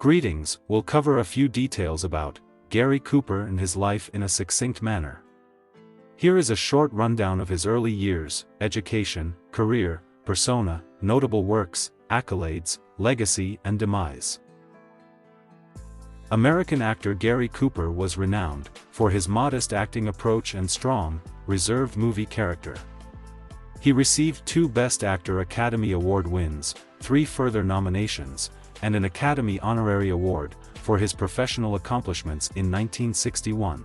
Greetings, we'll cover a few details about Gary Cooper and his life in a succinct manner. Here is a short rundown of his early years, education, career, persona, notable works, accolades, legacy and demise. American actor Gary Cooper was renowned for his modest acting approach and strong, reserved movie character. He received 2 Best Actor Academy Award wins, 3 further nominations, and an Academy Honorary Award for his professional accomplishments in 1961.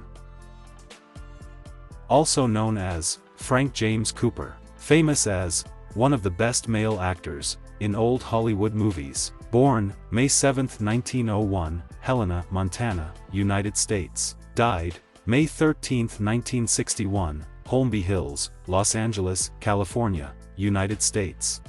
Also known as Frank James Cooper, famous as one of the best male actors in old Hollywood movies. Born May 7, 1901, Helena, Montana, United States. Died May 13, 1961, Holmby Hills, Los Angeles, California, United States.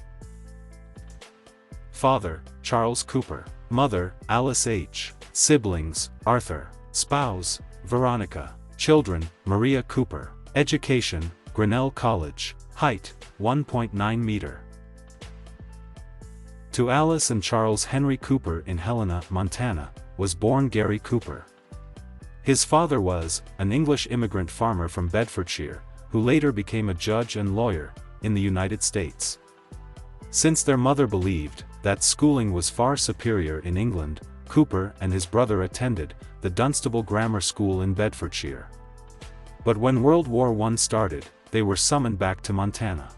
Father, Charles Cooper. Mother, Alice H. Siblings, Arthur. Spouse, Veronica. Children, Maria Cooper. Education, Grinnell College. Height, 1.9 meter. To Alice and Charles Henry Cooper in Helena, Montana, was born Gary Cooper. His father was an English immigrant farmer from Bedfordshire, who later became a judge and lawyer in the United States. Since their mother believed that schooling was far superior in England, Cooper and his brother attended the Dunstable Grammar School in Bedfordshire. But when World War I started, they were summoned back to Montana.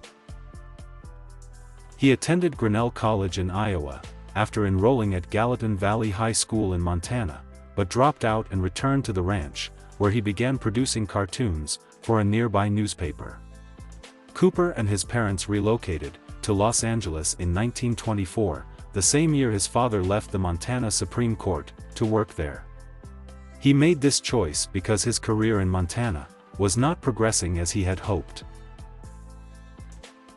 He attended Grinnell College in Iowa, after enrolling at Gallatin Valley High School in Montana, but dropped out and returned to the ranch, where he began producing cartoons for a nearby newspaper. Cooper and his parents relocated to Los Angeles in 1924, the same year his father left the Montana Supreme Court to work there. He made this choice because his career in Montana was not progressing as he had hoped.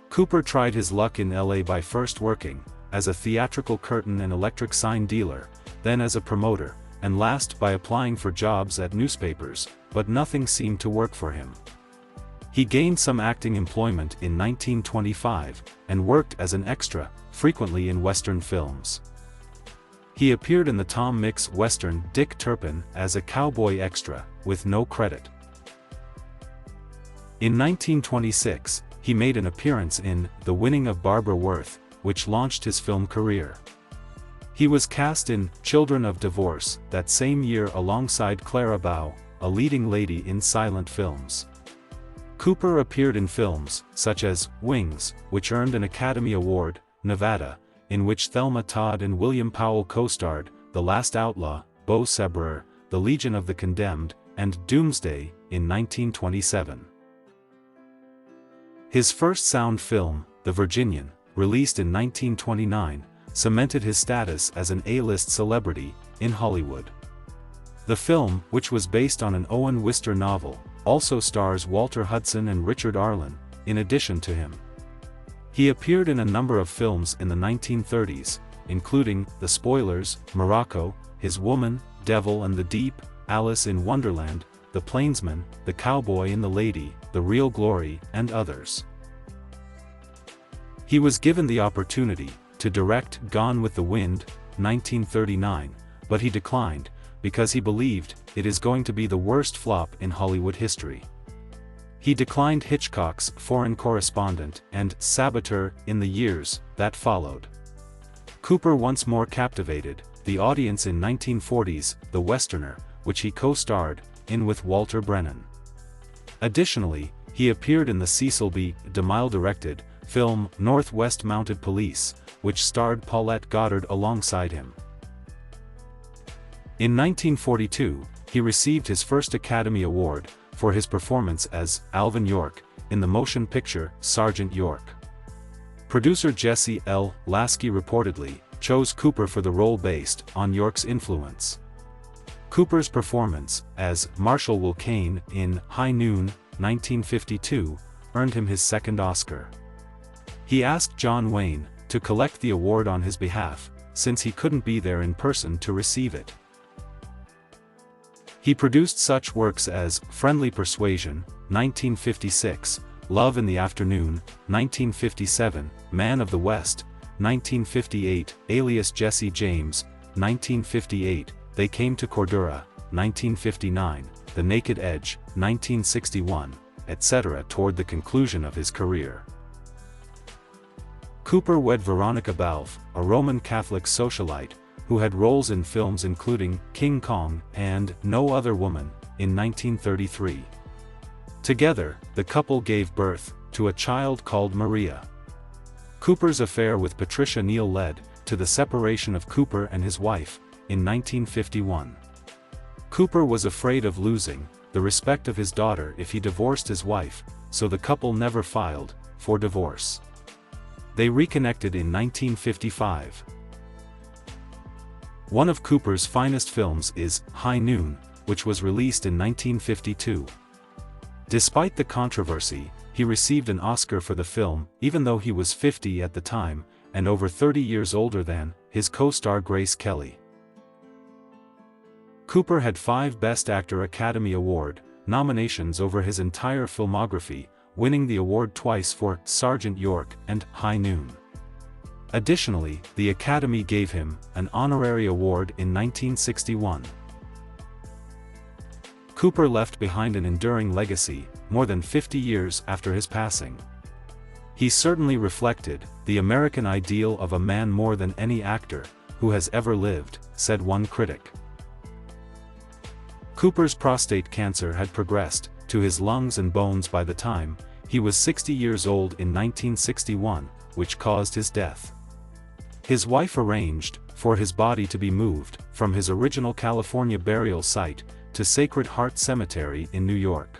Cooper tried his luck in LA by first working as a theatrical curtain and electric sign dealer, then as a promoter, and last by applying for jobs at newspapers, but nothing seemed to work for him. He gained some acting employment in 1925, and worked as an extra, frequently in Western films. He appeared in the Tom Mix Western Dick Turpin as a cowboy extra, with no credit. In 1926, he made an appearance in The Winning of Barbara Worth, which launched his film career. He was cast in Children of Divorce that same year alongside Clara Bow, a leading lady in silent films. Cooper appeared in films such as Wings, which earned an Academy Award, Nevada, in which Thelma Todd and William Powell co-starred, The Last Outlaw, Beau Sabreur, The Legion of the Condemned, and Doomsday, in 1927. His first sound film, The Virginian, released in 1929, cemented his status as an A-list celebrity in Hollywood. The film, which was based on an Owen Wister novel, also stars Walter Hudson and Richard Arlen, in addition to him. He appeared in a number of films in the 1930s, including The Spoilers, Morocco, His Woman, Devil and the Deep, Alice in Wonderland, The Plainsman, The Cowboy and the Lady, The Real Glory, and others. He was given the opportunity to direct Gone with the Wind, 1939, but he declined, because he believed it is going to be the worst flop in Hollywood history. He declined Hitchcock's Foreign Correspondent and Saboteur in the years that followed. Cooper once more captivated the audience in 1940's The Westerner, which he co-starred in with Walter Brennan. Additionally, he appeared in the Cecil B. DeMille-directed film Northwest Mounted Police, which starred Paulette Goddard alongside him. In 1942, he received his first Academy Award for his performance as Alvin York in the motion picture Sergeant York. Producer Jesse L. Lasky reportedly chose Cooper for the role based on York's influence. Cooper's performance as Marshal Will Kane in High Noon, 1952, earned him his second Oscar. He asked John Wayne to collect the award on his behalf, since he couldn't be there in person to receive it. He produced such works as Friendly Persuasion, 1956, Love in the Afternoon, 1957, Man of the West, 1958, Alias Jesse James, 1958, They Came to Cordura, 1959, The Naked Edge, 1961, etc. toward the conclusion of his career. Cooper wed Veronica Balfe, a Roman Catholic socialite, who had roles in films including King Kong and No Other Woman, in 1933. Together, the couple gave birth to a child called Maria. Cooper's affair with Patricia Neal led to the separation of Cooper and his wife, in 1951. Cooper was afraid of losing the respect of his daughter if he divorced his wife, so the couple never filed for divorce. They reconnected in 1955. One of Cooper's finest films is High Noon, which was released in 1952. Despite the controversy, he received an Oscar for the film, even though he was 50 at the time, and over 30 years older than his co-star Grace Kelly. Cooper had 5 Best Actor Academy Award nominations over his entire filmography, winning the award twice for Sergeant York and High Noon. Additionally, the Academy gave him an honorary award in 1961. Cooper left behind an enduring legacy, more than 50 years after his passing. He certainly reflected the American ideal of a man more than any actor who has ever lived, said one critic. Cooper's prostate cancer had progressed to his lungs and bones by the time he was 60 years old in 1961, which caused his death. His wife arranged for his body to be moved from his original California burial site to Sacred Heart Cemetery in New York.